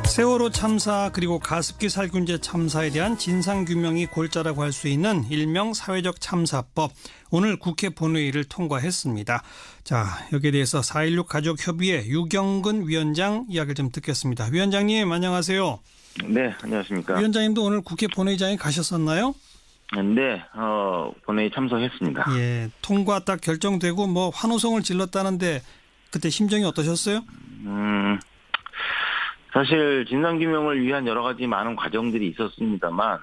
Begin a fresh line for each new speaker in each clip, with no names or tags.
세월호 참사 그리고 가습기 살균제 참사에 대한 진상규명이 골자라고 할 수 있는 일명 사회적 참사법, 오늘 국회 본회의를 통과했습니다. 자, 여기에 대해서 4.16 가족협의회 유경근 위원장 이야기를 좀 듣겠습니다. 위원장님 안녕하세요.
네, 안녕하십니까.
위원장님도 오늘 국회 본회의장에 가셨었나요?
네, 본회의 참석했습니다.
예, 통과 딱 결정되고 뭐 환호성을 질렀다는데 그때 심정이 어떠셨어요?
사실 진상규명을 위한 여러 가지 많은 과정들이 있었습니다만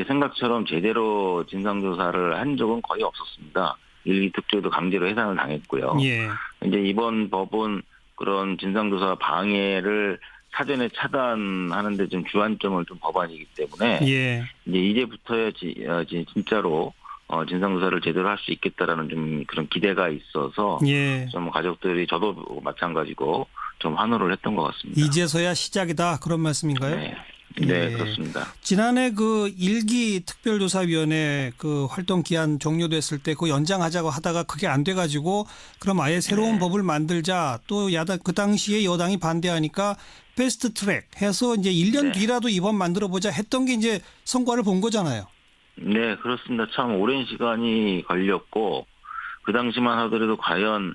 생각처럼 제대로 진상조사를 한 적은 거의 없었습니다. 일기 특조도 강제로 해산을 당했고요.
예.
이제 이번 법은 그런 진상조사 방해를 사전에 차단하는데 좀 주안점을 좀 법안이기 때문에
예.
이제부터야 진짜로 진상조사를 제대로 할 수 있겠다라는 좀 그런 기대가 있어서
예.
좀 가족들이 저도 마찬가지고 좀 환호를 했던 것 같습니다.
이제서야 시작이다 그런 말씀인가요?
네,
예.
그렇습니다.
지난해 그 일기 특별조사위원회 그 활동 기한 종료됐을 때 그 연장하자고 하다가 그게 안 돼가지고 그럼 아예 새로운 법을 만들자, 또 야당 그 당시에 여당이 반대하니까 패스트 트랙 해서 이제 1년 뒤라도 이번 만들어 보자 했던 게 이제 성과를 본 거잖아요.
네, 그렇습니다. 참 오랜 시간이 걸렸고 그 당시만 하더라도 과연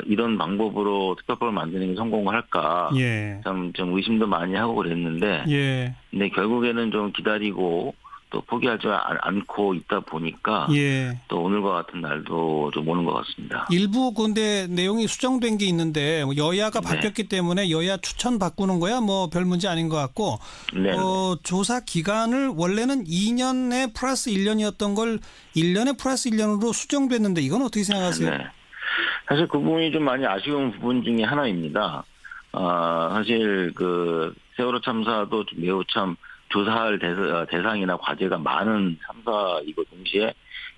이런 방법으로 특별법을 만드는 게 성공을 할까
예.
참 좀 의심도 많이 하고 그랬는데
예.
근데 결국에는 좀 기다리고 또 포기하지 않고 있다 보니까
예.
또 오늘과 같은 날도 좀 오는 것 같습니다.
일부 근데 내용이 수정된 게 있는데 여야가 바뀌었기 때문에 여야 추천 바꾸는 거야 뭐 별 문제 아닌 것 같고 조사 기간을 원래는 2년에 플러스 1년이었던 걸 1년에 플러스 1년으로 수정됐는데 이건 어떻게 생각하세요?
네. 사실 그 부분이 좀 많이 아쉬운 부분 중에 하나입니다. 사실 그 세월호 참사도 매우 참 조사할 대상이나 과제가 많은 참사이고 동시에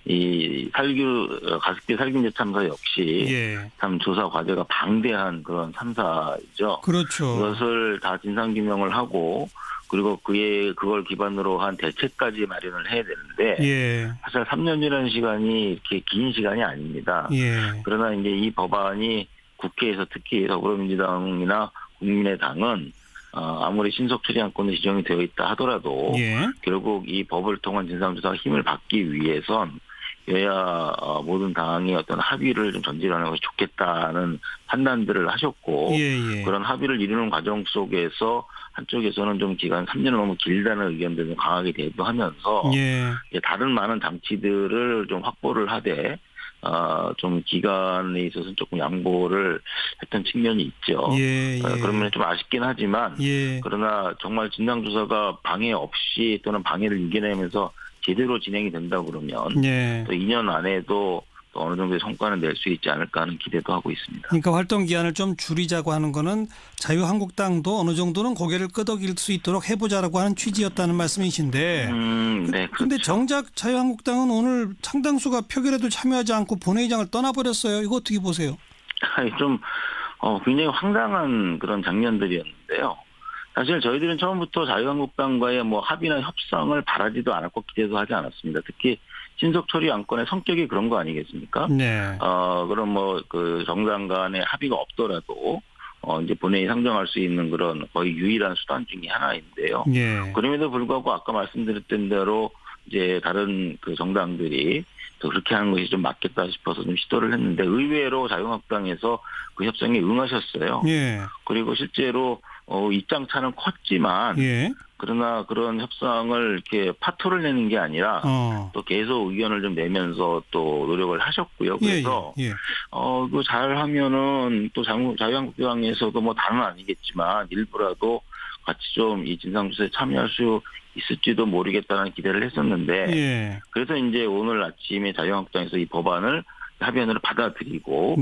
이 가습기 살균제 참사 역시 참 조사 과제가 방대한 그런 참사이죠.
그렇죠.
그것을 다 진상규명을 하고 그리고 그걸 기반으로 한 대책까지 마련을 해야 되는데 사실 3년이라는 시간이 이렇게 긴 시간이 아닙니다. 그러나 이제 이 법안이 국회에서 특히 더불어민주당이나 국민의당은 아무리 신속처리안건에 지정이 되어 있다 하더라도 결국 이 법을 통한 진상조사가 힘을 받기 위해선 여야 모든 당이 어떤 합의를 좀 전제하는 것이 좋겠다는 판단들을 하셨고 그런 합의를 이루는 과정 속에서 한쪽에서는 좀 기간 3년은 너무 길다는 의견들을 강하게 대두하면서 다른 많은 장치들을 좀 확보를 하되 좀 기간에 있어서 조금 양보를 했던 측면이 있죠. 그러면 좀 아쉽긴 하지만 그러나 정말 진상조사가 방해 없이 또는 방해를 이겨내면서 제대로 진행이 된다 그러면 또 2년 안에도 또 어느 정도의 성과는 낼 수 있지 않을까 하는 기대도 하고 있습니다.
그러니까 활동 기한을 좀 줄이자고 하는 거는 자유한국당도 어느 정도는 고개를 끄덕일 수 있도록 해보자라고 하는 취지였다는 말씀이신데 그런데
그렇죠.
정작 자유한국당은 오늘 상당수가 표결에도 참여하지 않고 본회의장을 떠나버렸어요. 이거 어떻게 보세요?
좀 굉장히 황당한 그런 장면들이었는데요. 사실 저희들은 처음부터 자유한국당과의 뭐 합의나 협상을 바라지도 않았고 기대도 하지 않았습니다. 특히 신속처리 안건의 성격이 그런 거 아니겠습니까? 그럼 뭐 그 정당 간의 합의가 없더라도 이제 본회의 상정할 수 있는 그런 거의 유일한 수단 중에 하나인데요. 그럼에도 불구하고 아까 말씀드렸던 대로 이제 다른 그 정당들이 또 그렇게 하는 것이 좀 맞겠다 싶어서 좀 시도를 했는데 의외로 자유한국당에서 그 협상에 응하셨어요. 그리고 실제로 입장 차는 컸지만 그러나 그런 협상을 이렇게 파토를 내는 게 아니라 또 계속 의견을 좀 내면서 또 노력을 하셨고요. 그래서 그 잘하면은 또 자유한국당에서도 뭐 다는 아니겠지만 일부라도 같이 좀 이 진상조사에 참여할 수 있을지도 모르겠다는 기대를 했었는데 그래서 이제 오늘 아침에 자유한국당에서 이 법안을 합의안으로 받아들이고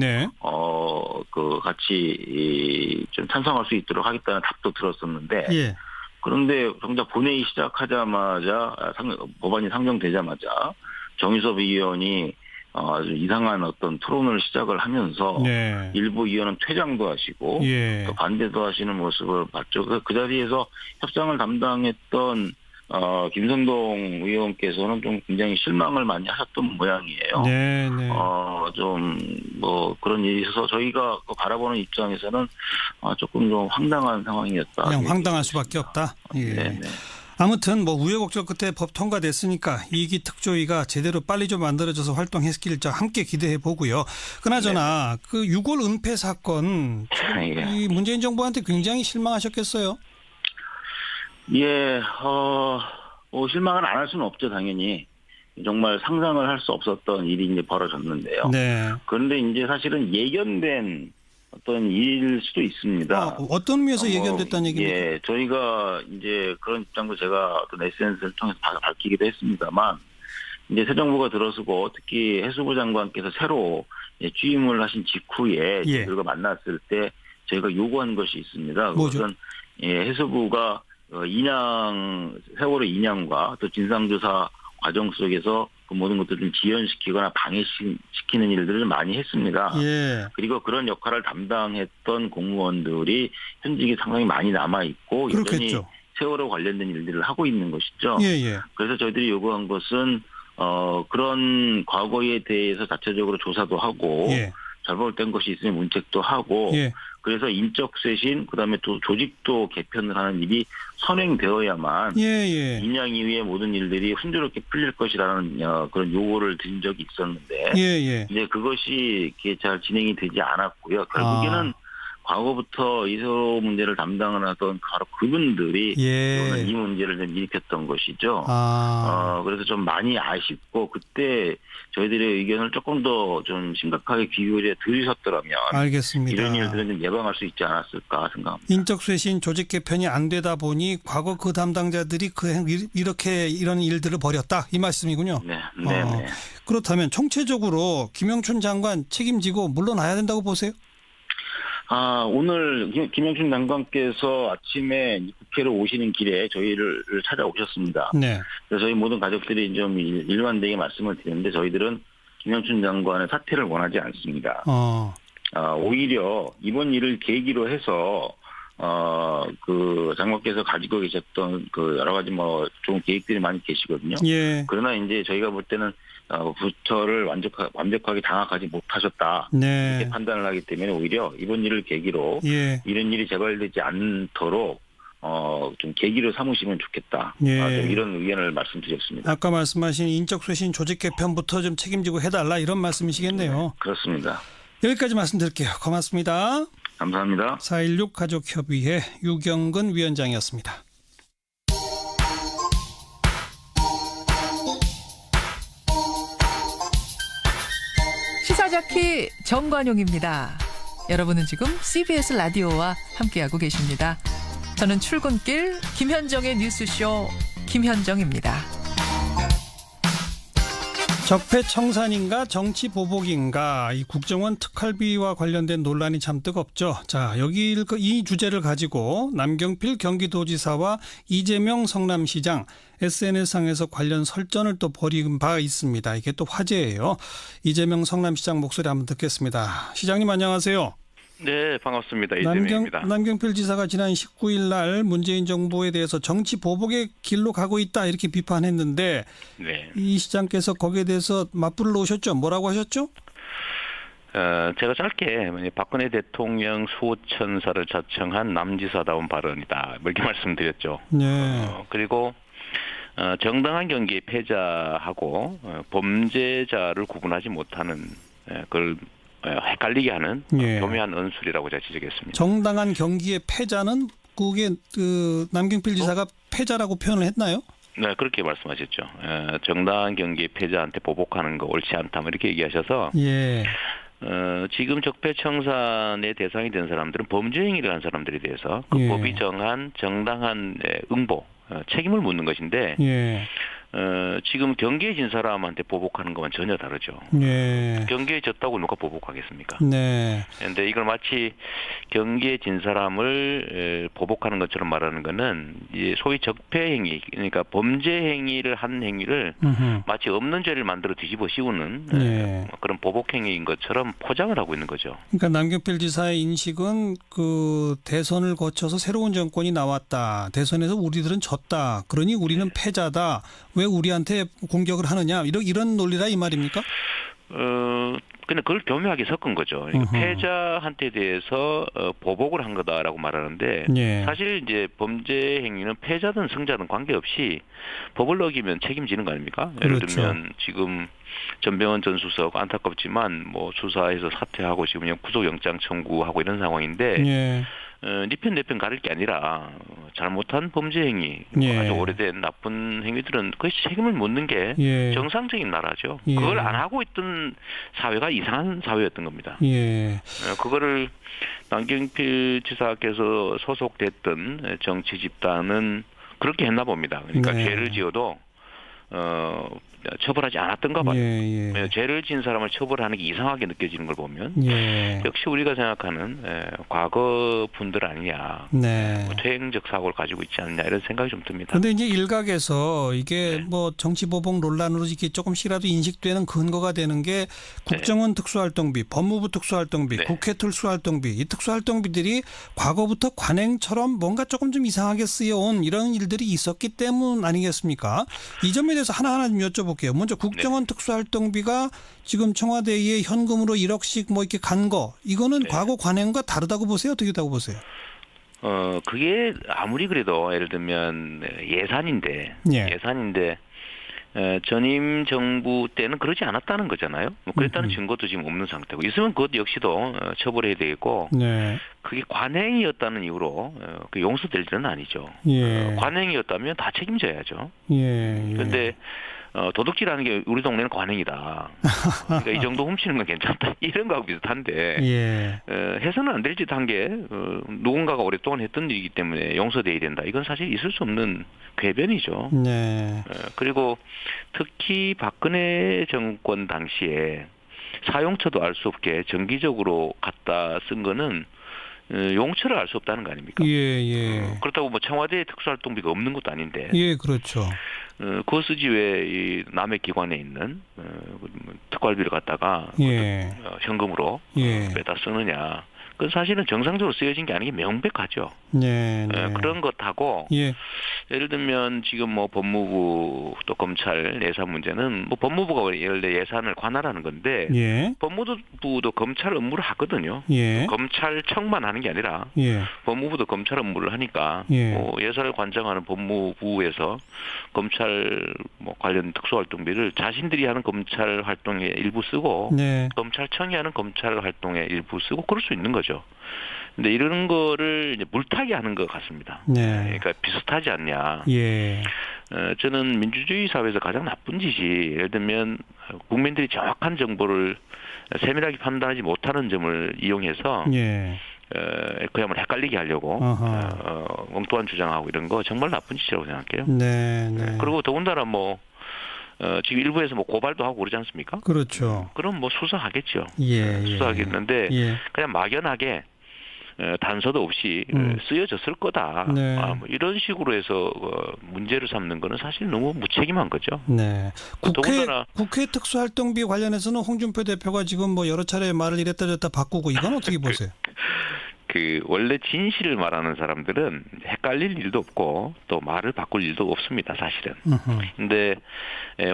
그 같이 좀 찬성할 수 있도록 하겠다는 답도 들었었는데 그런데 정작 본회의 시작하자마자 법안이 상정되자마자 정유섭 의원이 아주 이상한 어떤 토론을 시작을 하면서 일부 의원은 퇴장도 하시고 또 반대도 하시는 모습을 봤죠. 그 자리에서 협상을 담당했던 김선동 의원께서는 좀 굉장히 실망을 많이 하셨던 모양이에요.
네, 네.
좀 뭐 그런 일이 있어서 저희가 바라보는 입장에서는 조금 좀 황당한 상황이었다.
그냥 황당할 수밖에 없다. 예.
네.
아무튼 뭐 우여곡절 끝에 법 통과됐으니까 이기 특조위가 제대로 빨리 좀 만들어져서 활동했길 함께 기대해 보고요. 그나저나 그 6월 은폐 사건
예.
이 문재인 정부한테 굉장히 실망하셨겠어요.
예, 실망을 안 할 수는 없죠, 당연히. 정말 상상을 할 수 없었던 일이 이제 벌어졌는데요.
네.
그런데 이제 사실은 예견된 어떤 일일 수도 있습니다.
어떤 의미에서 예견됐다는 얘기입니까?
예, 저희가 이제 그런 입장도 제가 어떤 SNS를 통해서 밝히기도 했습니다만, 이제 새 정부가 들어서고 특히 해수부 장관께서 새로 취임을 하신 직후에
예.
저희들과 만났을 때 저희가 요구한 것이 있습니다.
뭐죠?
그것은 해수부가 세월호 인양과 또 진상조사 과정 속에서 그 모든 것들을 좀 지연시키거나 방해시키는 일들을 많이 했습니다.
예.
그리고 그런 역할을 담당했던 공무원들이 현직에 상당히 많이 남아있고 여전히
그렇겠죠.
세월호 관련된 일들을 하고 있는 것이죠.
예, 예.
그래서 저희들이 요구한 것은 그런 과거에 대해서 자체적으로 조사도 하고
예.
잘못된 것이 있으면 문책도 하고
예.
그래서 인적 쇄신 그다음에 또 조직도 개편을 하는 일이 선행되어야만
예.
인양 이후의 모든 일들이 순조롭게 풀릴 것이라는 그런 요구를 드린 적이 있었는데
예.
이제 그것이 이렇게 잘 진행이 되지 않았고요. 결국에는 과거부터 이세월호 문제를 담당을 하던 바로 그분들이
예.
이 문제를 좀 일으켰던 것이죠. 그래서 좀 많이 아쉽고 그때 저희들의 의견을 조금 더 좀 심각하게 귀 기울여 들으셨더라면
알겠습니다.
이런 일들은 좀 예방할 수 있지 않았을까 생각합니다.
인적 쇄신 조직 개편이 안 되다 보니 과거 그 담당자들이 이런 일들을 벌였다 이 말씀이군요.
네.
그렇다면 총체적으로 김영춘 장관 책임지고 물러나야 된다고 보세요?
오늘 김영춘 장관께서 아침에 국회로 오시는 길에 저희를 찾아오셨습니다.
네.
그래서 저희 모든 가족들이 좀 일관되게 말씀을 드리는데 저희들은 김영춘 장관의 사퇴를 원하지 않습니다. 오히려 이번 일을 계기로 해서 그 장관께서 가지고 계셨던 그 여러 가지 뭐 좋은 계획들이 많이 계시거든요.
예.
그러나 이제 저희가 볼 때는 부처를 완벽하게 장악하지 못하셨다.
네.
이렇게 판단을 하기 때문에 오히려 이번 일을 계기로
예.
이런 일이 재발되지 않도록 좀 계기로 삼으시면 좋겠다.
예.
좀 이런 의견을 말씀드렸습니다.
아까 말씀하신 인적 쇄신 조직 개편부터 좀 책임지고 해달라 이런 말씀이시겠네요.
그렇습니다.
여기까지 말씀드릴게요. 고맙습니다.
감사합니다.
4.16 가족협의회 유경근 위원장이었습니다.
시사자키 정관용입니다. 여러분은 지금 CBS 라디오와 함께하고 계십니다. 저는 출근길 김현정의 뉴스쇼 김현정입니다.
적폐청산인가 정치보복인가 이 국정원 특활비와 관련된 논란이 참 뜨겁죠. 자, 이 주제를 가지고 남경필 경기도지사와 이재명 성남시장 SNS상에서 관련 설전을 또 벌인 바 있습니다. 이게 또 화제예요. 이재명 성남시장 목소리 한번 듣겠습니다. 시장님 안녕하세요.
네, 반갑습니다. 이재명입니다.
남경필 지사가 지난 19일 날 문재인 정부에 대해서 정치 보복의 길로 가고 있다 이렇게 비판했는데
네.
이 시장께서 거기에 대해서 맞불을 놓으셨죠? 뭐라고 하셨죠?
제가 짧게 박근혜 대통령 수호천사를 자청한 남지사다운 발언이다. 이렇게 말씀드렸죠.
네.
그리고 정당한 경기의 패자하고 범죄자를 구분하지 못하는 그걸 헷갈리게 하는 교묘한 언술이라고 제가 지적했습니다.
정당한 경기의 패자는 그게 남경필 지사가 패자라고 표현을 했나요?
네, 그렇게 말씀하셨죠. 정당한 경기의 패자한테 보복하는 거 옳지 않다. 이렇게 얘기하셔서 지금 적폐청산의 대상이 된 사람들은 범죄 행위를 한 사람들에 대해서 그 법이 정한 정당한 응보, 책임을 묻는 것인데 지금 경기에 진 사람한테 보복하는 것만 전혀 다르죠.
예.
경기에 졌다고 누가 보복하겠습니까?
네.
그런데 이걸 마치 경기에 진 사람을 보복하는 것처럼 말하는 것은 소위 적폐 행위, 그러니까 범죄 행위를 한 행위를 마치 없는 죄를 만들어 뒤집어 씌우는
예.
그런 보복 행위인 것처럼 포장을 하고 있는 거죠.
그러니까 남경필 지사의 인식은 그 대선을 거쳐서 새로운 정권이 나왔다. 대선에서 우리들은 졌다. 그러니 우리는 패자다. 왜 우리한테 공격을 하느냐. 이런 논리다 이 말입니까?
근데 그걸 교묘하게 섞은 거죠. 그러니까 패자한테 대해서 보복을 한 거다라고 말하는데
예.
사실 이제 범죄 행위는 패자든 승자든 관계없이 법을 어기면 책임지는 거 아닙니까? 예를
그렇죠.
들면 지금 전병헌 전 수석 안타깝지만 뭐 수사에서 사퇴하고 지금 구속영장 청구하고 이런 상황인데
예.
네 편 내 편 가릴 게 아니라 잘못한 범죄 행위,
예.
아주 오래된 나쁜 행위들은 그 책임을 묻는 게
예.
정상적인 나라죠.
예.
그걸 안 하고 있던 사회가 이상한 사회였던 겁니다.
예.
그거를 남경필 지사께서 소속됐던 정치 집단은 그렇게 했나 봅니다. 그러니까
네.
죄를 지어도 처벌하지 않았던가 봐요.
예.
죄를 지은 사람을 처벌하는 게 이상하게 느껴지는 걸 보면
예.
역시 우리가 생각하는 과거 분들 아니냐.
네.
퇴행적 사고를 가지고 있지 않냐 이런 생각이 좀 듭니다.
그런데 이제 일각에서 이게
네.
뭐 정치보복 논란으로 이렇게 조금씩이라도 인식되는 근거가 되는 게 국정원 특수활동비, 법무부 특수활동비,
네.
국회 특수활동비, 이 특수활동비들이 과거부터 관행처럼 뭔가 조금 좀 이상하게 쓰여온 이런 일들이 있었기 때문 아니겠습니까? 이 점에 대해서 하나하나 좀 여쭤볼게요. 먼저 국정원 특수활동비가 지금 청와대에 현금으로 1억씩 뭐 이렇게 간 거, 이거는 과거 관행과 다르다고 보세요? 어떻게 다고 보세요?
그게 아무리 그래도 예를 들면 예산인데 전임 정부 때는 그러지 않았다는 거잖아요. 뭐 그랬다는 증거도 지금 없는 상태고 있으면 그것 역시도 처벌해야 되겠고
네.
그게 관행이었다는 이유로 그 용서될 일은 아니죠.
예.
관행이었다면 다 책임져야죠.
예.
그런데 도둑질하는 게 우리 동네는 관행이다. 그러니까 이 정도 훔치는 건 괜찮다. 이런 거하고 비슷한데
예.
해서는 안 될 짓 한 게 누군가가 오랫동안 했던 일이기 때문에 용서돼야 된다. 이건 사실 있을 수 없는 궤변이죠.
네.
그리고 특히 박근혜 정권 당시에 사용처도 알 수 없게 정기적으로 갖다 쓴 거는 용처를 알 수 없다는 거 아닙니까?
예.
그렇다고 뭐 청와대에 특수활동비가 없는 것도 아닌데.
예, 그렇죠.
그거 쓰지 왜 이 남의 기관에 있는 특활비를 갖다가 현금으로 빼다 쓰느냐. 그건 사실은 정상적으로 쓰여진 게 아닌 게 명백하죠.
네.
그런 것하고 예를 들면 지금 뭐 법무부 또 검찰 예산 문제는 뭐 법무부가 예를 들어 예산을 관할하는 건데 법무부도 검찰 업무를 하거든요. 검찰청만 하는 게 아니라 법무부도 검찰 업무를 하니까 뭐 예산을 관장하는 법무부에서 검찰 뭐 관련 특수활동비를 자신들이 하는 검찰 활동에 일부 쓰고 검찰청이 하는 검찰 활동에 일부 쓰고 그럴 수 있는 거죠. 근데 이런 거를 이제 물타기 하는 것 같습니다. 그러니까 비슷하지 않냐. 저는 민주주의 사회에서 가장 나쁜 짓이 예를 들면 국민들이 정확한 정보를 세밀하게 판단하지 못하는 점을 이용해서 그야말로 헷갈리게 하려고 엉뚱한 주장하고 이런 거 정말 나쁜 짓이라고 생각해요. 그리고 더군다나 뭐 지금 일부에서 뭐 고발도 하고 그러지 않습니까?
그렇죠.
그럼 뭐 수사하겠죠. 수사하겠는데 그냥 막연하게 단서도 없이 쓰여졌을 거다. 뭐 이런 식으로 해서 문제를 삼는 거는 사실 너무 무책임한 거죠.
국회 특수활동비 관련해서는 홍준표 대표가 지금 뭐 여러 차례 말을 이랬다 저랬다 바꾸고 이건 어떻게 보세요?
원래 진실을 말하는 사람들은 헷갈릴 일도 없고 또 말을 바꿀 일도 없습니다, 사실은. 근데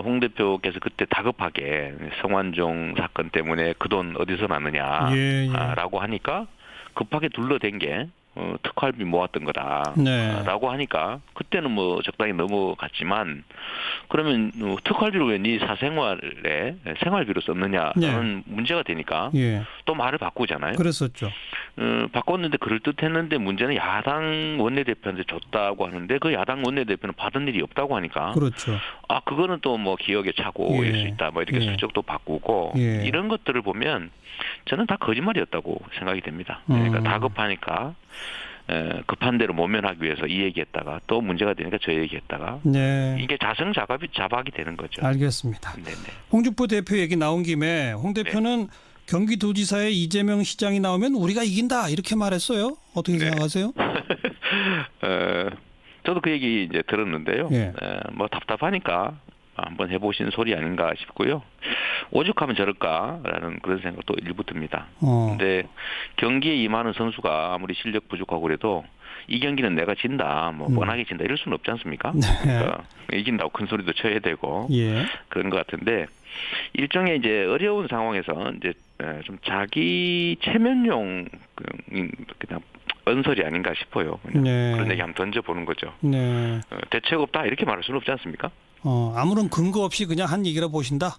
홍 대표께서 그때 다급하게 성완종 사건 때문에 그 돈 어디서 났느냐라고 하니까 급하게 둘러댄 게 특활비 모았던 거다라고 하니까 그때는 뭐 적당히 넘어갔지만 그러면 특활비를 왜 네 사생활에 생활비로 썼느냐는 문제가 되니까 또 말을 바꾸잖아요.
그랬었죠.
바꿨는데 그럴듯했는데 문제는 야당 원내대표한테 줬다고 하는데 그 야당 원내대표는 받은 일이 없다고 하니까 그거는 또 뭐 기억의 착오일 수 있다. 뭐 이렇게 슬쩍 또 바꾸고 이런 것들을 보면 저는 다 거짓말이었다고 생각이 됩니다. 그러니까 다급하니까 급한 대로 모면하기 위해서 이 얘기했다가 또 문제가 되니까 저 얘기했다가
네.
이게 자박이 되는 거죠.
알겠습니다.
네네.
홍준표 대표 얘기 나온 김에 홍 대표는 경기도지사에 이재명 시장이 나오면 우리가 이긴다 이렇게 말했어요. 어떻게 생각하세요?
저도 그 얘기 이제 들었는데요.
예.
뭐 답답하니까 한번 해보신 소리 아닌가 싶고요. 오죽하면 저럴까라는 그런 생각도 일부 듭니다. 근데 경기에 임하는 선수가 아무리 실력 부족하고 그래도 이 경기는 내가 진다, 뭐 뻔하게 진다 이럴 수는 없지 않습니까? 그러니까 이긴다고 큰 소리도 쳐야 되고 그런 것 같은데 일종의 이제 어려운 상황에서 이제 좀 자기 체면용 그냥 언설이 아닌가 싶어요. 그런 얘기 한번 던져보는 거죠. 대책 없다 이렇게 말할 수는 없지 않습니까?
아무런 근거 없이 그냥 한 얘기라 보신다?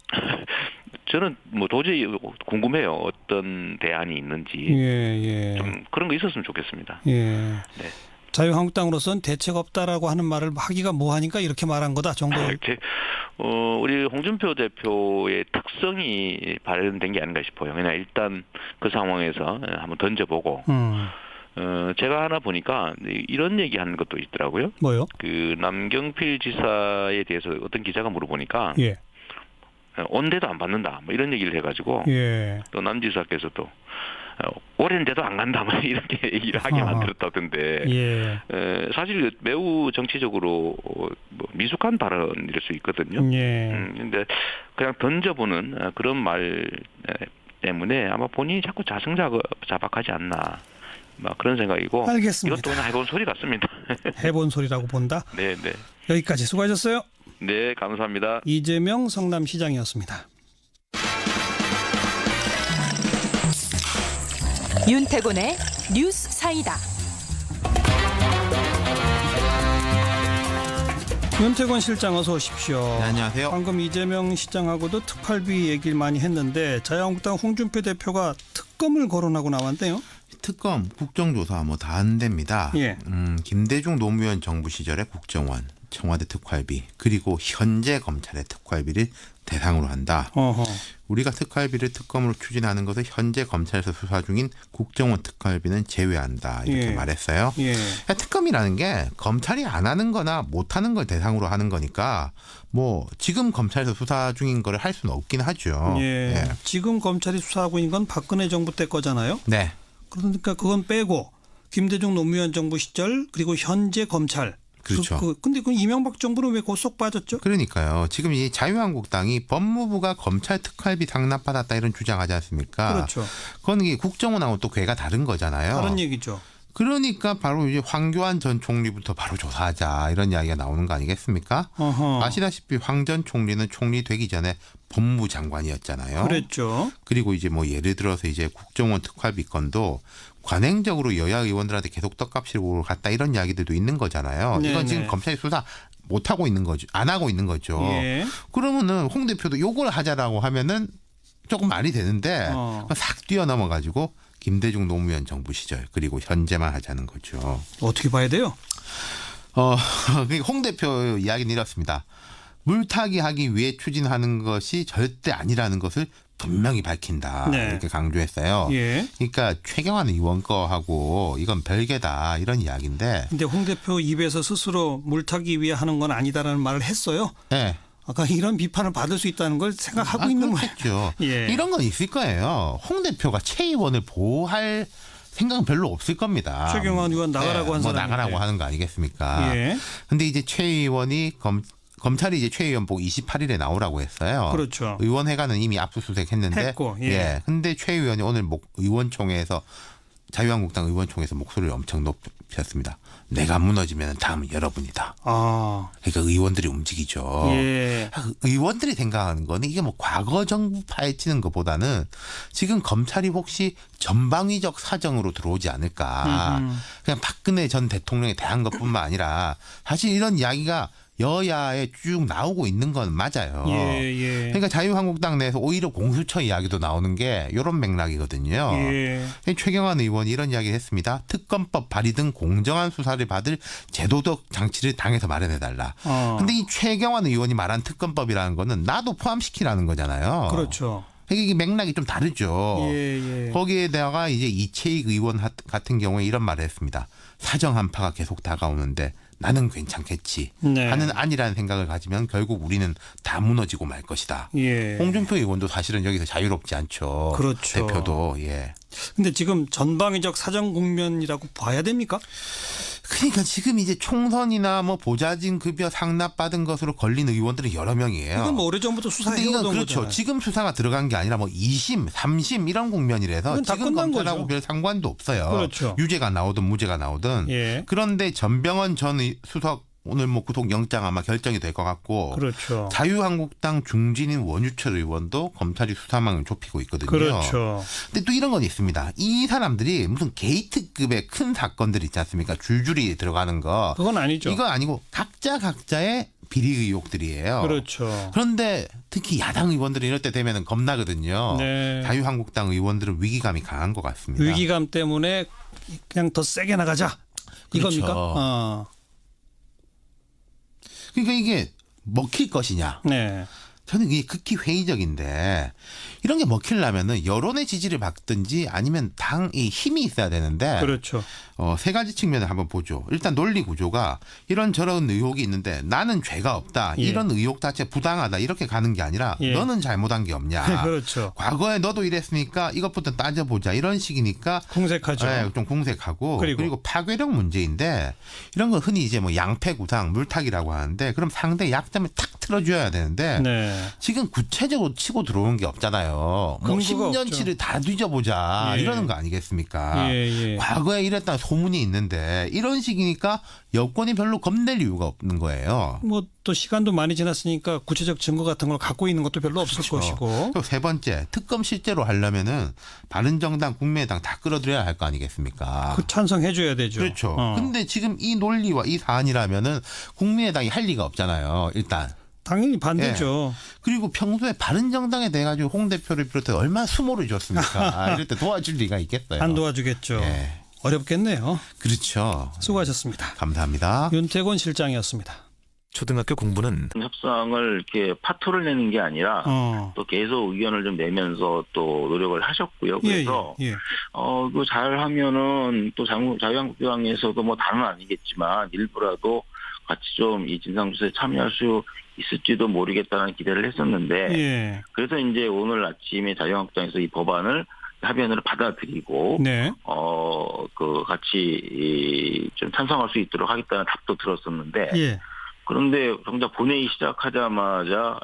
저는 뭐 도저히 궁금해요. 어떤 대안이 있는지. 좀 그런 거 있었으면 좋겠습니다. 네.
자유한국당으로서는 대책 없다라고 하는 말을 하기가 뭐하니까 이렇게 말한 거다 정도.
우리 홍준표 대표의 특성이 발현된 게 아닌가 싶어요. 그냥 일단 그 상황에서 한번 던져보고. 제가 하나 보니까 이런 얘기하는 것도 있더라고요.
뭐요?
그 남경필 지사에 대해서 어떤 기자가 물어보니까 온데도 안 받는다. 뭐 이런 얘기를 해가지고 또 남 지사께서도 오랜데도 안 간다. 뭐 이렇게 얘기를 하게 만들었다던데 사실 매우 정치적으로 뭐 미숙한 발언일 수 있거든요. 근데 그냥 던져보는 그런 말 때문에 아마 본인이 자꾸 자승자박하지 않나. 막 그런 생각이고.
알겠습니다.
이것도 그냥 해본 소리 같습니다.
해본 소리라고 본다?
네.
여기까지 수고하셨어요.
네, 감사합니다.
이재명 성남시장이었습니다.
윤태곤의 뉴스 사이다.
윤태곤 실장 어서 오십시오.
네, 안녕하세요.
방금 이재명 시장하고도 특활비 얘기를 많이 했는데 자유한국당 홍준표 대표가 특검을 거론하고 나왔네요.
특검, 국정조사 뭐 다 안 됩니다. 김대중 노무현 정부 시절의 국정원, 청와대 특활비 그리고 현재 검찰의 특활비를 대상으로 한다. 우리가 특활비를 특검으로 추진하는 것을 현재 검찰에서 수사 중인 국정원 특활비는 제외한다. 이렇게 말했어요. 특검이라는 게 검찰이 안 하는 거나 못 하는 걸 대상으로 하는 거니까 뭐 지금 검찰에서 수사 중인 거를 할 수는 없긴 하죠.
지금 검찰이 수사하고 있는 건 박근혜 정부 때 거잖아요.
네.
그러니까 그건 빼고 김대중 노무현 정부 시절 그리고 현재 검찰.
그렇죠.
근데 그 이명박 정부는 왜 그 쏙 빠졌죠?
그러니까요. 지금 이 자유한국당이 법무부가 검찰 특활비 상납받았다 이런 주장하지 않습니까?
그렇죠.
그건 이게 국정원하고 또 괴가 다른 거잖아요.
다른 얘기죠.
그러니까 바로 이제 황교안 전 총리부터 바로 조사하자 이런 이야기가 나오는 거 아니겠습니까? 아시다시피 황 전 총리는 총리 되기 전에 법무부 장관이었잖아요.
그랬죠.
그리고 이제 뭐 예를 들어서 이제 국정원 특활비 건도 관행적으로 여야 의원들한테 계속 떡값으로 갔다 이런 이야기들도 있는 거잖아요. 이건 지금 검찰이 수사 못 하고 있는 거죠. 안 하고 있는 거죠. 그러면은 홍 대표도 요걸 하자라고 하면은 조금 말이 되는데 싹 뛰어넘어 가지고 김대중 노무현 정부 시절 그리고 현재만 하자는 거죠.
어떻게 봐야 돼요?
홍 대표 이야기는 이렇습니다. 물타기 하기 위해 추진하는 것이 절대 아니라는 것을 분명히 밝힌다. 이렇게 강조했어요. 그러니까 최경환 의원 거하고 이건 별개다 이런 이야기인데.
근데 홍 대표 입에서 스스로 물타기 위해 하는 건 아니다라는 말을 했어요.
네.
아까 이런 비판을 받을 수 있다는 걸 생각하고 있는
거겠죠. 이런 건 있을 거예요. 홍 대표가 최 의원을 보호할 생각은 별로 없을 겁니다.
최경환 의원 나가라고 한
뭐
사람인데.
나가라고 하는 거 아니겠습니까? 근데 이제 최 의원이 검찰이 이제 최 의원 보고 28일에 나오라고 했어요.
그렇죠.
의원회관은 이미 압수수색했는데. 근데 최 의원이 오늘 의원총회에서 자유한국당 의원총회에서 목소리를 엄청 높였습니다. 내가 무너지면 다음은 여러분이다. 그러니까 의원들이 움직이죠. 의원들이 생각하는 거는 이게 뭐 과거 정부 파헤치는 것보다는 지금 검찰이 혹시 전방위적 사정으로 들어오지 않을까. 그냥 박근혜 전 대통령에 대한 것뿐만 아니라 사실 이런 이야기가 여야에 쭉 나오고 있는 건 맞아요. 그러니까 자유한국당 내에서 오히려 공수처 이야기도 나오는 게 이런 맥락이거든요. 최경환 의원이 이런 이야기를 했습니다. 특검법 발의 등 공정한 수사를 받을 제도적 장치를 당에서 마련해달라. 근데 이 최경환 의원이 말한 특검법이라는 거는 나도 포함시키라는 거잖아요.
그렇죠.
이게 맥락이 좀 다르죠.
예.
거기에다가 이제 이채익 의원 같은 경우에 이런 말을 했습니다. 사정 한파가 계속 다가오는데 나는 괜찮겠지 하는 아니라는 생각을 가지면 결국 우리는 다 무너지고 말 것이다.
예.
홍준표 의원도 사실은 여기서 자유롭지 않죠.
그렇죠.
대표도. 예.
근데 지금 전방위적 사정 국면이라고 봐야 됩니까?
그러니까 지금 이제 총선이나 뭐 보좌진 급여 상납받은 것으로 걸린 의원들은 여러 명이에요.
이건 뭐 오래전부터 수사해오던
이건 그렇죠.
거잖아요.
지금 수사가 들어간 게 아니라 뭐 2심, 3심 이런 국면이라서 지금 검찰하고
거죠.
별 상관도 없어요.
그렇죠.
유죄가 나오든 무죄가 나오든.
예.
그런데 전병헌 전 수석 오늘 뭐 구속영장 아마 결정이 될 것 같고.
그렇죠.
자유한국당 중진인 원유철 의원도 검찰이 수사망을 좁히고 있거든요.
그렇죠.
근데 또 이런 건 있습니다. 이 사람들이 무슨 게이트급의 큰 사건들 있지 않습니까? 줄줄이 들어가는 거.
그건 아니죠.
이거 아니고 각자의 비리 의혹들이에요.
그렇죠.
그런데 특히 야당 의원들이 이럴 때 되면 겁나거든요.
네.
자유한국당 의원들은 위기감이 강한 것 같습니다.
위기감 때문에 그냥 더 세게 나가자.
그렇죠.
이겁니까?
그러니까 이게 먹힐 것이냐.
네.
저는 이게 극히 회의적인데 이런 게 먹히려면은 여론의 지지를 받든지 아니면 당이 힘이 있어야 되는데
그렇죠.
세 가지 측면을 한번 보죠. 일단 논리 구조가 이런저런 의혹이 있는데 나는 죄가 없다.
예.
이런 의혹 자체 부당하다. 이렇게 가는 게 아니라
예.
너는 잘못한 게 없냐.
그렇죠.
과거에 너도 이랬으니까 이것부터 따져보자. 이런 식이니까
궁색하죠.
네, 좀 궁색하고
그리고
파괴력 문제인데 이런 거 흔히 이제 뭐 양패구상 물타기라고 하는데 그럼 상대 약점을 탁 틀어줘야 되는데
네.
지금 구체적으로 치고 들어오는 게 없잖아요. 뭐
근거가
10년치를 다 뒤져보자
예.
이러는 거 아니겠습니까?
예.
과거에 이랬다는 소문이 있는데 이런 식이니까 여권이 별로 겁낼 이유가 없는 거예요.
뭐 또 시간도 많이 지났으니까 구체적 증거 같은 걸 갖고 있는 것도 별로 없을
그렇죠.
것이고.
또 세 번째 특검 실제로 하려면은 바른정당, 국민의당 다 끌어들여야 할 거 아니겠습니까?
그 찬성해줘야 되죠.
그렇죠. 근데 지금 이 논리와 이 사안이라면은 국민의당이 할 리가 없잖아요. 일단.
당연히 반대죠.
예. 그리고 평소에 바른정당에 대해 가지고 홍 대표를 비롯해 얼마나 수모를 줬습니까? 이럴 때 도와줄 리가 있겠어요.
안 도와주겠죠.
예.
어렵겠네요.
그렇죠.
수고하셨습니다.
감사합니다.
윤태곤 실장이었습니다.
초등학교 공부는
협상을 이렇게 파토를 내는 게 아니라 또 계속 의견을 좀 내면서 또 노력을 하셨고요. 그래서 그 잘하면은 또 자유한국당에서도 뭐 다는 아니겠지만 일부라도 같이 좀 이 진상조사에 참여할 수 있을지도 모르겠다는 기대를 했었는데 그래서 이제 오늘 아침에 자유한국당에서 이 법안을 합의안으로 받아들이고 그 같이 좀 찬성할 수 있도록 하겠다는 답도 들었었는데 그런데 정작 본회의 시작하자마자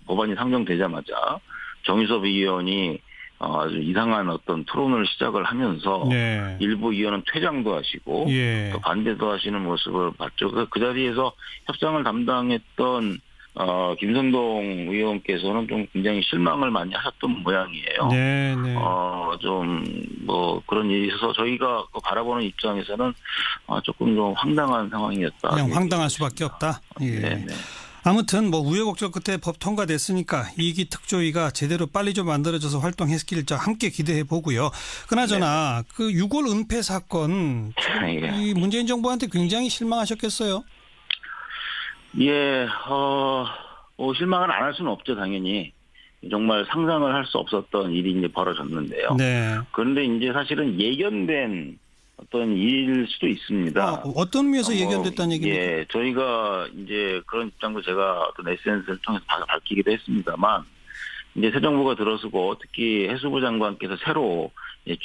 법안이 상정되자마자 정유섭 의원이 아주 이상한 어떤 토론을 시작을 하면서 일부 의원은 퇴장도 하시고 또 반대도 하시는 모습을 봤죠. 그 자리에서 협상을 담당했던 김선동 의원께서는 좀 굉장히 실망을 많이 하셨던 모양이에요. 좀 뭐 그런 일이 있어서 저희가 바라보는 입장에서는 조금 좀 황당한 상황이었다.
그냥 황당할 수밖에 없다. 아무튼 뭐 우여곡절 끝에 법 통과됐으니까 이기 특조위가 제대로 빨리 좀 만들어져서 활동했길 함께 기대해 보고요. 그나저나 그 6월 은폐 사건 이 문재인 정부한테 굉장히 실망하셨겠어요.
뭐 실망을 안 할 수는 없죠, 당연히. 정말 상상을 할 수 없었던 일이 이제 벌어졌는데요. 그런데 이제 사실은 예견된 어떤 일일 수도 있습니다.
어떤 의미에서 예견됐다는 얘기입니까?
저희가 이제 그런 입장도 제가 어떤 SNS를 통해서 밝히기도 했습니다만, 이제 새 정부가 들어서고 특히 해수부 장관께서 새로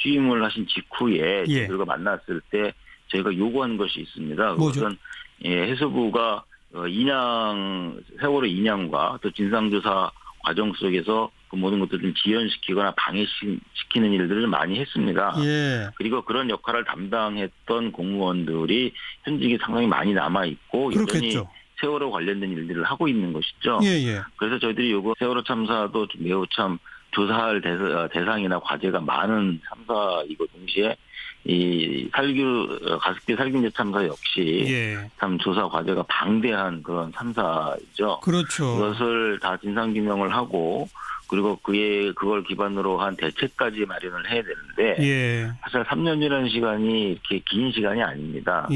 취임을 하신 직후에 저희가 만났을 때 저희가 요구한 것이 있습니다. 그것은 해수부가 세월호 인양과 또 진상조사 과정 속에서 그 모든 것들을 좀 지연시키거나 방해시키는 일들을 많이 했습니다. 그리고 그런 역할을 담당했던 공무원들이 현직에 상당히 많이 남아있고 여전히 세월호 관련된 일들을 하고 있는 것이죠. 그래서 저희들이 세월호 참사도 매우 참 조사할 대상이나 과제가 많은 참사이고 동시에 이 가습기 살균제 참사 역시 참 조사 과제가 방대한 그런 참사이죠.
그렇죠.
그것을 다 진상규명을 하고 그리고 그걸 기반으로 한 대책까지 마련을 해야 되는데 사실 3년이라는 시간이 이렇게 긴 시간이 아닙니다.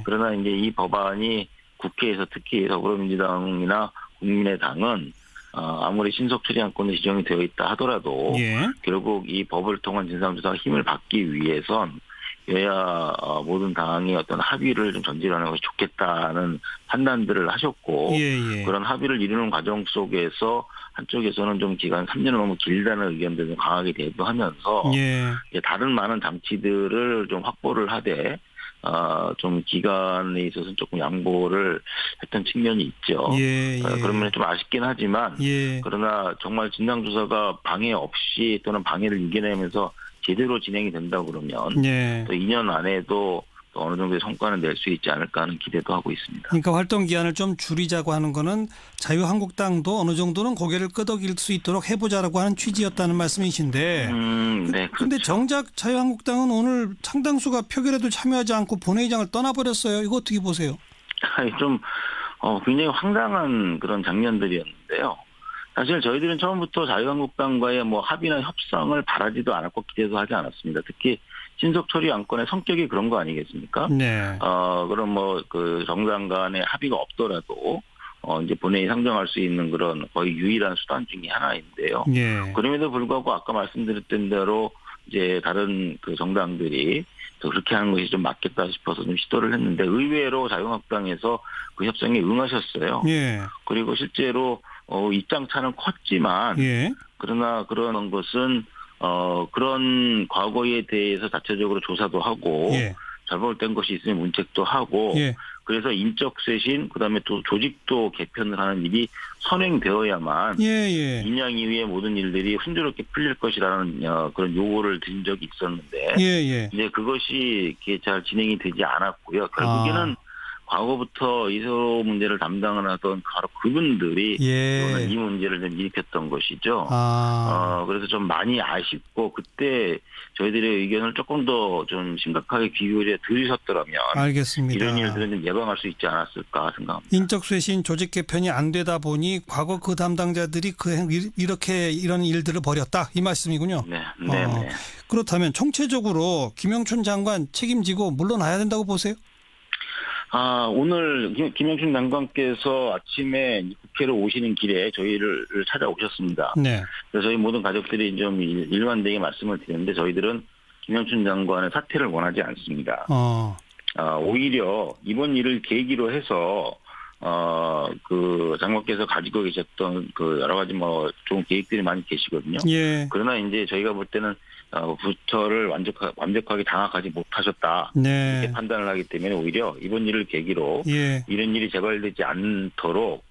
그러나 이제 이 법안이 국회에서 특히 더불어민주당이나 국민의당은 아무리 신속 처리안건이 지정이 되어 있다 하더라도
예.
결국 이 법을 통한 진상조사가 힘을 받기 위해선 여야 모든 당이 어떤 합의를 좀 전진하는 것이 좋겠다는 판단들을 하셨고
예.
그런 합의를 이루는 과정 속에서 한쪽에서는 좀 기간 3년은 너무 길다는 의견들을 좀 강하게 대두하면서
예.
다른 많은 장치들을 좀 확보를 하되 좀 기간에 있어서 조금 양보를 했던 측면이 있죠.
예.
그런 면에 좀 아쉽긴 하지만
예.
그러나 정말 진상조사가 방해 없이 또는 방해를 이겨내면서 제대로 진행이 된다 그러면
예.
또 2년 안에도 또 어느 정도의 성과는 낼 수 있지 않을까 하는 기대도 하고 있습니다.
그러니까 활동 기한을 좀 줄이자고 하는 거는 자유한국당도 어느 정도는 고개를 끄덕일 수 있도록 해보자라고 하는 취지였다는 말씀이신데
네,
그런데
그렇죠.
정작 자유한국당은 오늘 상당수가 표결에도 참여하지 않고 본회의장을 떠나버렸어요. 이거 어떻게 보세요?
좀 굉장히 황당한 그런 장면들이었는데요. 사실 저희들은 처음부터 자유한국당과의 뭐 합의나 협상을 바라지도 않았고 기대도 하지 않았습니다. 특히 신속 처리 안건의 성격이 그런 거 아니겠습니까?
네.
그럼 뭐 그 정당 간의 합의가 없더라도 이제 본회의 상정할 수 있는 그런 거의 유일한 수단 중에 하나인데요.
예.
그럼에도 불구하고 아까 말씀드렸던 대로 이제 다른 그 정당들이 또 그렇게 하는 것이 좀 맞겠다 싶어서 좀 시도를 했는데 의외로 자유한국당에서 그 협상에 응하셨어요.
예.
그리고 실제로 입장 차는 컸지만
예.
그러나 그런 것은 그런 과거에 대해서 자체적으로 조사도 하고
예.
잘못된 것이 있으면 문책도 하고
예.
그래서 인적 쇄신 그다음에 또 조직도 개편을 하는 일이 선행되어야만
예.
2년 이후에 모든 일들이 순조롭게 풀릴 것이라는 그런 요구를 드린 적이 있었는데
예.
이제 그것이 이렇게 잘 진행이 되지 않았고요. 결국에는 과거부터 이소로 문제를 담당을 하던 바로 그분들이
예.
이 문제를 좀 일으켰던 것이죠. 그래서 좀 많이 아쉽고 그때 저희들의 의견을 조금 더 좀 심각하게 귀 기울여 들으셨더라면
알겠습니다.
이런 일들은 좀 예방할 수 있지 않았을까 생각합니다.
인적 쇄신 조직 개편이 안 되다 보니 과거 그 담당자들이 이런 일들을 벌였다 이 말씀이군요.
네.
그렇다면 총체적으로 김영춘 장관 책임지고 물러나야 된다고 보세요?
오늘 김영춘 장관께서 아침에 국회로 오시는 길에 저희를 찾아오셨습니다.
네.
그래서 저희 모든 가족들이 좀 일관되게 말씀을 드렸는데 저희들은 김영춘 장관의 사퇴를 원하지 않습니다. 오히려 이번 일을 계기로 해서 그 장관께서 가지고 계셨던 그 여러 가지 뭐 좋은 계획들이 많이 계시거든요.
예.
그러나 이제 저희가 볼 때는 부처를 완벽하게 장악하지 못하셨다.
네.
이렇게 판단을 하기 때문에 오히려 이번 일을 계기로
예.
이런 일이 재발되지 않도록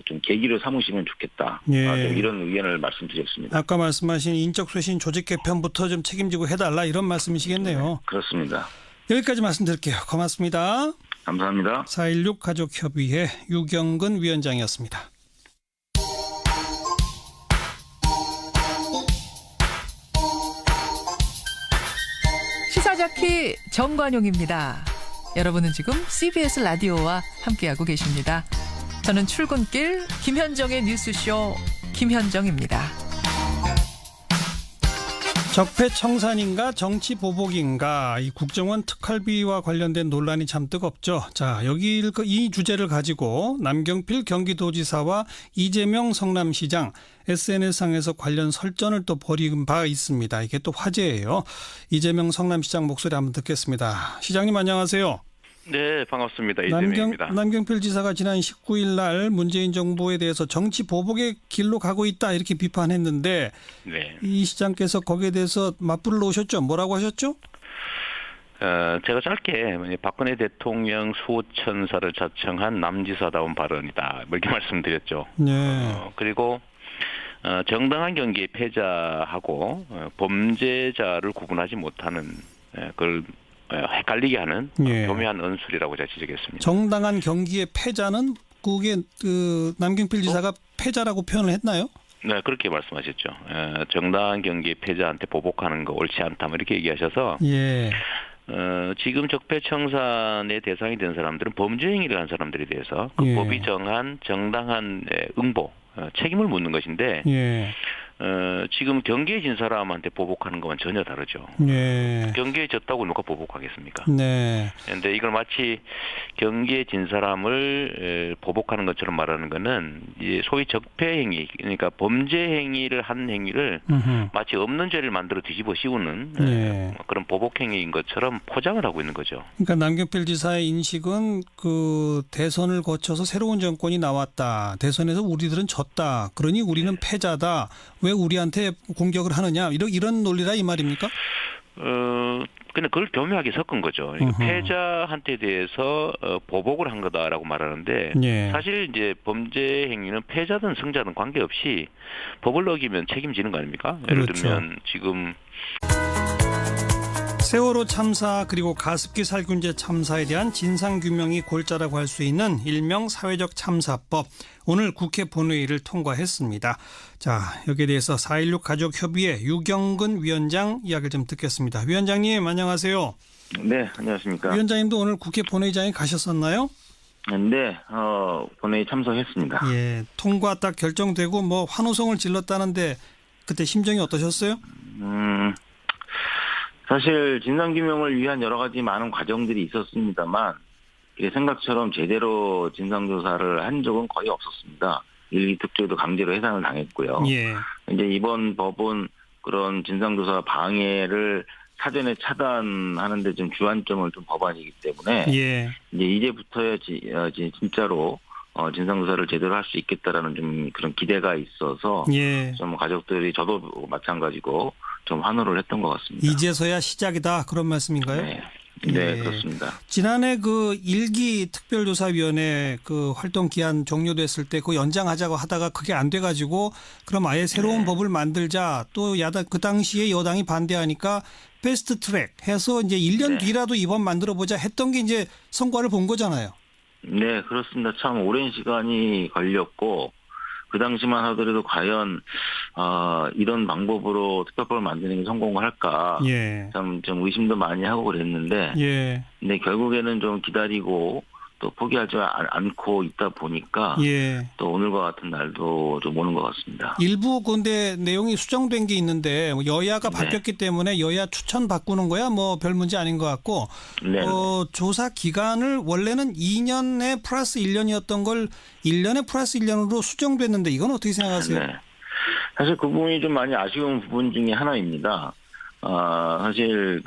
좀 계기로 삼으시면 좋겠다.
예.
좀 이런 의견을 말씀드렸습니다.
아까 말씀하신 인적 쇄신 조직 개편부터 좀 책임지고 해달라 이런 말씀이시겠네요.
그렇습니다.
여기까지 말씀드릴게요. 고맙습니다.
감사합니다.
4.16 가족협의회 유경근 위원장이었습니다.
시사자키 정관용입니다. 여러분은 지금 CBS 라디오와 함께하고 계십니다. 저는 출근길 김현정의 뉴스쇼 김현정입니다.
적폐청산인가 정치 보복인가 이 국정원 특활비와 관련된 논란이 참 뜨겁죠. 자, 여기 이 주제를 가지고 남경필 경기도지사와 이재명 성남시장 SNS상에서 관련 설전을 또 벌인 바 있습니다. 이게 또 화제예요. 이재명 성남시장 목소리 한번 듣겠습니다. 시장님 안녕하세요.
네, 반갑습니다. 이재명입니다.
남경필 지사가 지난 19일 날 문재인 정부에 대해서 정치 보복의 길로 가고 있다 이렇게 비판했는데
네.
이 시장께서 거기에 대해서 맞불을 놓으셨죠? 뭐라고 하셨죠?
제가 짧게 박근혜 대통령 수호천사를 자청한 남지사다운 발언이다. 이렇게 말씀드렸죠.
네.
그리고 정당한 경기의 패자하고 범죄자를 구분하지 못하는 그걸 헷갈리게 하는 교묘한 언술이라고 제가 지적했습니다.
정당한 경기의 패자는 그게 남경필 지사가 패자라고 표현을 했나요?
네, 그렇게 말씀하셨죠. 정당한 경기의 패자한테 보복하는 거 옳지 않다. 이렇게 얘기하셔서
예.
지금 적폐청산의 대상이 된 사람들은 범죄 행위를 한 사람들에 대해서 그 법이 정한 정당한 응보, 책임을 묻는 것인데 지금 경계에 진 사람한테 보복하는 것은 전혀 다르죠. 경계에 졌다고 누가 보복하겠습니까?
네.
그런데 이걸 마치 경기에 진 사람을 보복하는 것처럼 말하는 거는 이제 소위 적폐 행위, 그러니까 범죄 행위를 한 행위를 마치 없는 죄를 만들어 뒤집어 씌우는 그런 보복 행위인 것처럼 포장을 하고 있는 거죠.
그러니까 남경필 지사의 인식은 그 대선을 거쳐서 새로운 정권이 나왔다. 대선에서 우리들은 졌다. 그러니 우리는 패자다. 왜 우리한테 공격을 하느냐. 이런 논리라 이 말입니까?
근데 그걸 교묘하게 섞은 거죠. 패자한테 대해서 보복을 한 거다라고 말하는데 사실 이제 범죄 행위는 패자든 승자든 관계없이 법을 어기면 책임지는 거 아닙니까? 예를 들면 지금
세월호 참사 그리고 가습기 살균제 참사에 대한 진상규명이 골자라고 할 수 있는 일명 사회적 참사법. 오늘 국회 본회의를 통과했습니다. 자, 여기에 대해서 4.16 가족협의회 유경근 위원장 이야기를 좀 듣겠습니다. 위원장님 안녕하세요.
네, 안녕하십니까.
위원장님도 오늘 국회 본회의장에 가셨었나요?
네, 본회의 참석했습니다.
예, 통과 딱 결정되고 뭐 환호성을 질렀다는데 그때 심정이 어떠셨어요?
사실 진상규명을 위한 여러 가지 많은 과정들이 있었습니다만 생각처럼 제대로 진상조사를 한 적은 거의 없었습니다. 일기 특조위도 강제로 해산을 당했고요. 이제 이번 법은 그런 진상조사 방해를 사전에 차단하는 데 좀 주안점을 둔 법안이기 때문에 이제부터야 진짜로 진상조사를 제대로 할 수 있겠다라는 좀 그런 기대가 있어서 좀 가족들이 저도 마찬가지고 좀 환호를 했던 것 같습니다.
이제서야 시작이다 그런 말씀인가요?
네, 그렇습니다.
지난해 그 일기 특별조사위원회 그 활동 기한 종료됐을 때 그 연장하자고 하다가 그게 안 돼가지고 그럼 아예 새로운 법을 만들자 또 야당 그 당시에 여당이 반대하니까 패스트 트랙 해서 이제 1년 뒤라도 이번 만들어 보자 했던 게 이제 성과를 본 거잖아요.
네, 그렇습니다. 참 오랜 시간이 걸렸고 그 당시만 하더라도 과연 이런 방법으로 특별법을 만드는 게 성공을 할까 참 좀 의심도 많이 하고 그랬는데 근데 결국에는 좀 기다리고 또 포기하지 않고 있다 보니까 또 오늘과 같은 날도 좀 오는 것 같습니다.
일부 근데 내용이 수정된 게 있는데 여야가 바뀌었기 때문에 여야 추천 바꾸는 거야 뭐 별 문제 아닌 것 같고 조사 기간을 원래는 2년에 플러스 1년이었던 걸 1년에 플러스 1년으로 수정됐는데 이건 어떻게 생각하세요?
사실 그 부분이 좀 많이 아쉬운 부분 중에 하나입니다. 사실